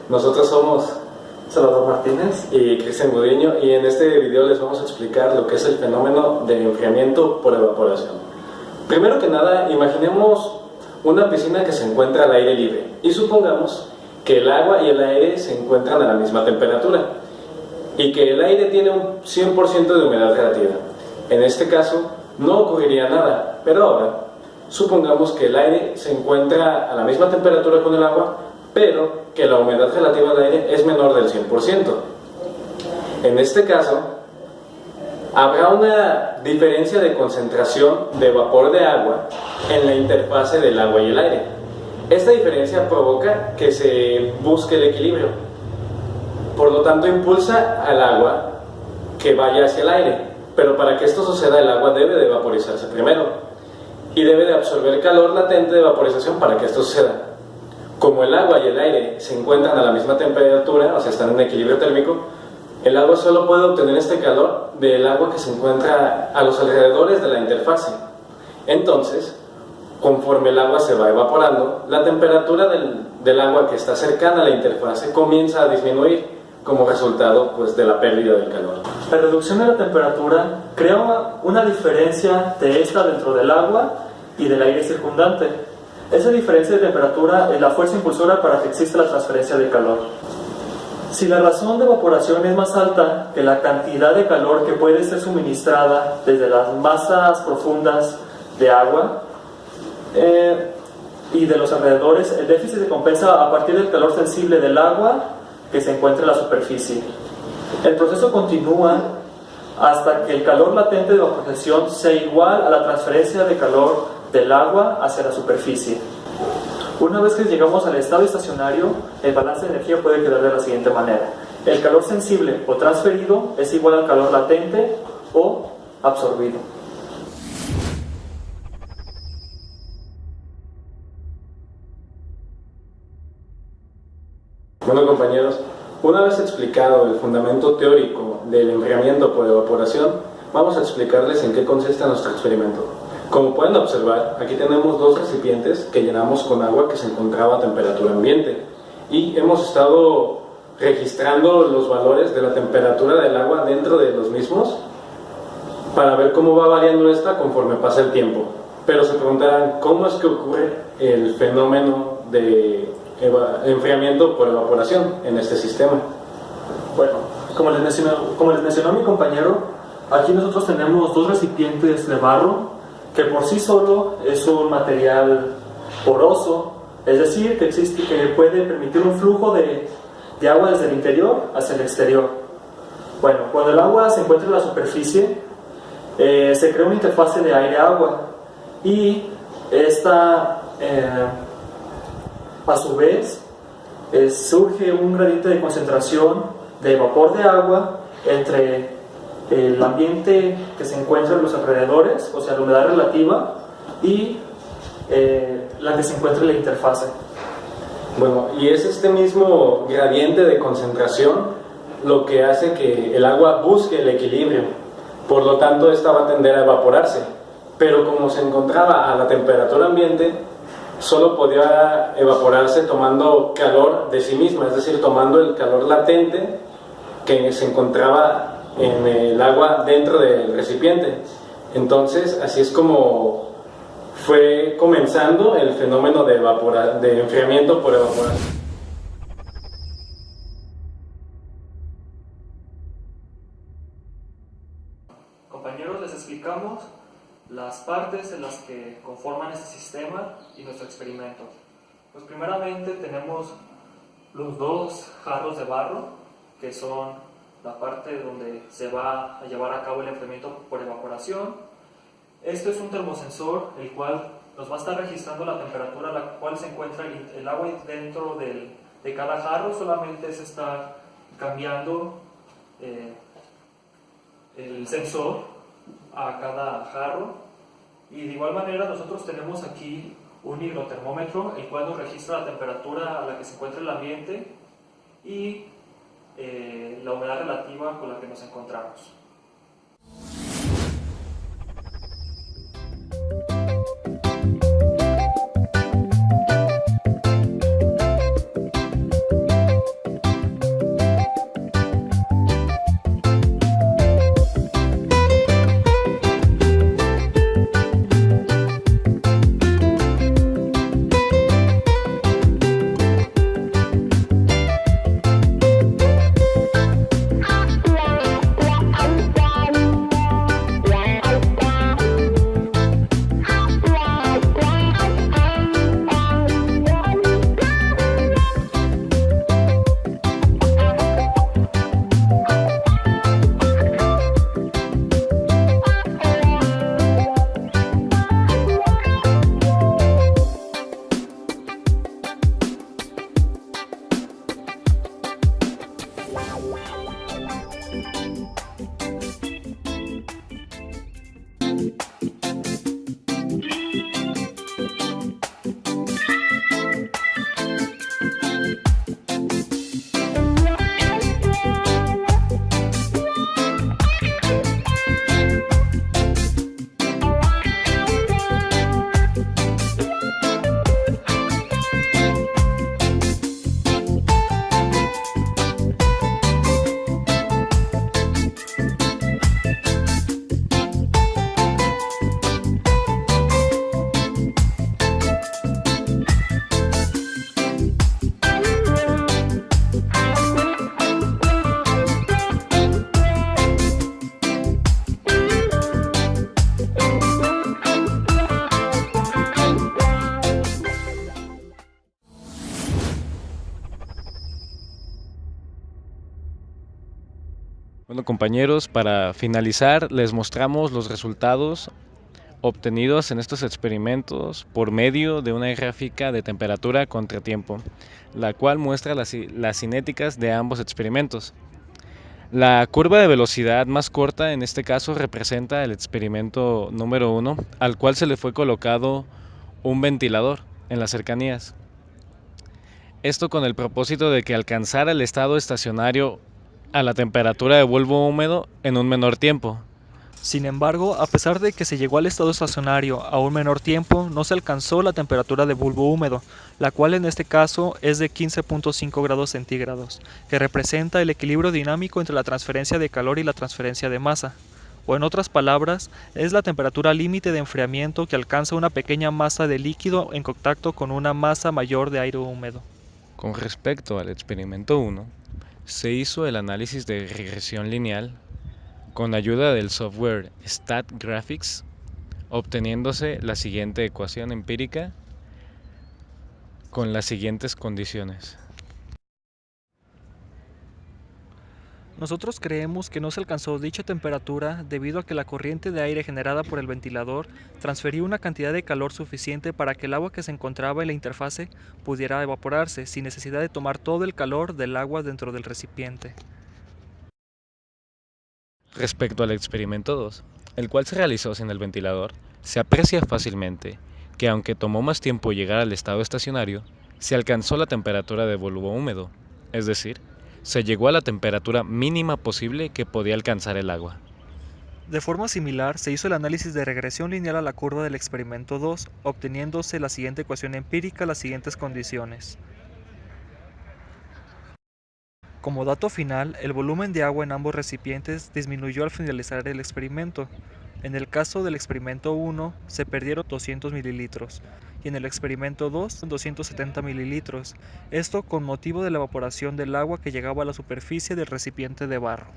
Nosotros somos Salvador Martínez y Cristian Gudiño, y en este video les vamos a explicar lo que es el fenómeno de enfriamiento por evaporación. Primero que nada, imaginemos una piscina que se encuentra al aire libre y supongamos que el agua y el aire se encuentran a la misma temperatura y que el aire tiene un 100% de humedad relativa. En este caso no ocurriría nada, pero ahora supongamos que el aire se encuentra a la misma temperatura con el agua, pero que la humedad relativa al aire es menor del 100%. En este caso, habrá una diferencia de concentración de vapor de agua en la interfase del agua y el aire. Esta diferencia provoca que se busque el equilibrio. Por lo tanto, impulsa al agua que vaya hacia el aire. Pero para que esto suceda, el agua debe de vaporizarse primero y debe de absorber calor latente de vaporización para que esto suceda. Como el agua y el aire se encuentran a la misma temperatura, o sea, están en equilibrio térmico, el agua solo puede obtener este calor del agua que se encuentra a los alrededores de la interfase. Entonces, conforme el agua se va evaporando, la temperatura del agua que está cercana a la interfase comienza a disminuir como resultado, pues, de la pérdida del calor. La reducción de la temperatura crea una diferencia de esta dentro del agua y del aire circundante. Esa diferencia de temperatura es la fuerza impulsora para que exista la transferencia de calor. Si la razón de evaporación es más alta que la cantidad de calor que puede ser suministrada desde las masas profundas de agua y de los alrededores, el déficit se compensa a partir del calor sensible del agua que se encuentra en la superficie. El proceso continúa hasta que el calor latente de vaporización sea igual a la transferencia de calor del agua hacia la superficie. Una vez que llegamos al estado estacionario, el balance de energía puede quedar de la siguiente manera: el calor sensible o transferido es igual al calor latente o absorbido. Bueno, compañeros, una vez explicado el fundamento teórico del enfriamiento por evaporación, vamos a explicarles en qué consiste nuestro experimento. Como pueden observar, aquí tenemos dos recipientes que llenamos con agua que se encontraba a temperatura ambiente y hemos estado registrando los valores de la temperatura del agua dentro de los mismos para ver cómo va variando esta conforme pasa el tiempo. Pero se preguntarán, ¿cómo es que ocurre el fenómeno de enfriamiento por evaporación en este sistema? Bueno, como les mencionó mi compañero, aquí nosotros tenemos dos recipientes de barro que por sí solo es un material poroso, es decir, que puede permitir un flujo de agua desde el interior hacia el exterior. Bueno, cuando el agua se encuentra en la superficie, se crea una interfase de aire-agua y esta, a su vez, surge un gradiente de concentración de vapor de agua entre el ambiente que se encuentra en los alrededores, o sea, la humedad relativa, y la que se encuentra en la interfase. Bueno, y es este mismo gradiente de concentración lo que hace que el agua busque el equilibrio. Por lo tanto, esta va a tender a evaporarse. Pero como se encontraba a la temperatura ambiente, solo podía evaporarse tomando calor de sí misma, es decir, tomando el calor latente que se encontraba en el agua dentro del recipiente. Entonces, así es como fue comenzando el fenómeno de enfriamiento por evaporación. Compañeros, les explicamos las partes en las que conforman este sistema y nuestro experimento. Pues primeramente tenemos los dos jarros de barro, que son la parte donde se va a llevar a cabo el enfriamiento por evaporación. Esto es un termosensor, el cual nos va a estar registrando la temperatura a la cual se encuentra el agua dentro de cada jarro. Solamente se está cambiando el sensor a cada jarro. Y de igual manera nosotros tenemos aquí un higrotermómetro, el cual nos registra la temperatura a la que se encuentra el ambiente y la humedad relativa con la que nos encontramos. Bueno, compañeros, para finalizar les mostramos los resultados obtenidos en estos experimentos por medio de una gráfica de temperatura contra tiempo, la cual muestra las cinéticas de ambos experimentos. La curva de velocidad más corta en este caso representa el experimento número 1, al cual se le fue colocado un ventilador en las cercanías. Esto con el propósito de que alcanzara el estado estacionario a la temperatura de bulbo húmedo en un menor tiempo. Sin embargo, a pesar de que se llegó al estado estacionario a un menor tiempo, no se alcanzó la temperatura de bulbo húmedo, la cual en este caso es de 15.5 grados centígrados, que representa el equilibrio dinámico entre la transferencia de calor y la transferencia de masa. O en otras palabras, es la temperatura límite de enfriamiento que alcanza una pequeña masa de líquido en contacto con una masa mayor de aire húmedo. Con respecto al experimento 1, se hizo el análisis de regresión lineal con ayuda del software StatGraphics, obteniéndose la siguiente ecuación empírica con las siguientes condiciones. Nosotros creemos que no se alcanzó dicha temperatura debido a que la corriente de aire generada por el ventilador transferió una cantidad de calor suficiente para que el agua que se encontraba en la interfase pudiera evaporarse sin necesidad de tomar todo el calor del agua dentro del recipiente. Respecto al experimento 2, el cual se realizó sin el ventilador, se aprecia fácilmente que aunque tomó más tiempo llegar al estado estacionario, se alcanzó la temperatura de bulbo húmedo, es decir, se llegó a la temperatura mínima posible que podía alcanzar el agua. De forma similar, se hizo el análisis de regresión lineal a la curva del experimento 2, obteniéndose la siguiente ecuación empírica las siguientes condiciones. Como dato final, el volumen de agua en ambos recipientes disminuyó al finalizar el experimento. En el caso del experimento 1, se perdieron 200 mililitros y en el experimento 2, 270 mililitros, esto con motivo de la evaporación del agua que llegaba a la superficie del recipiente de barro.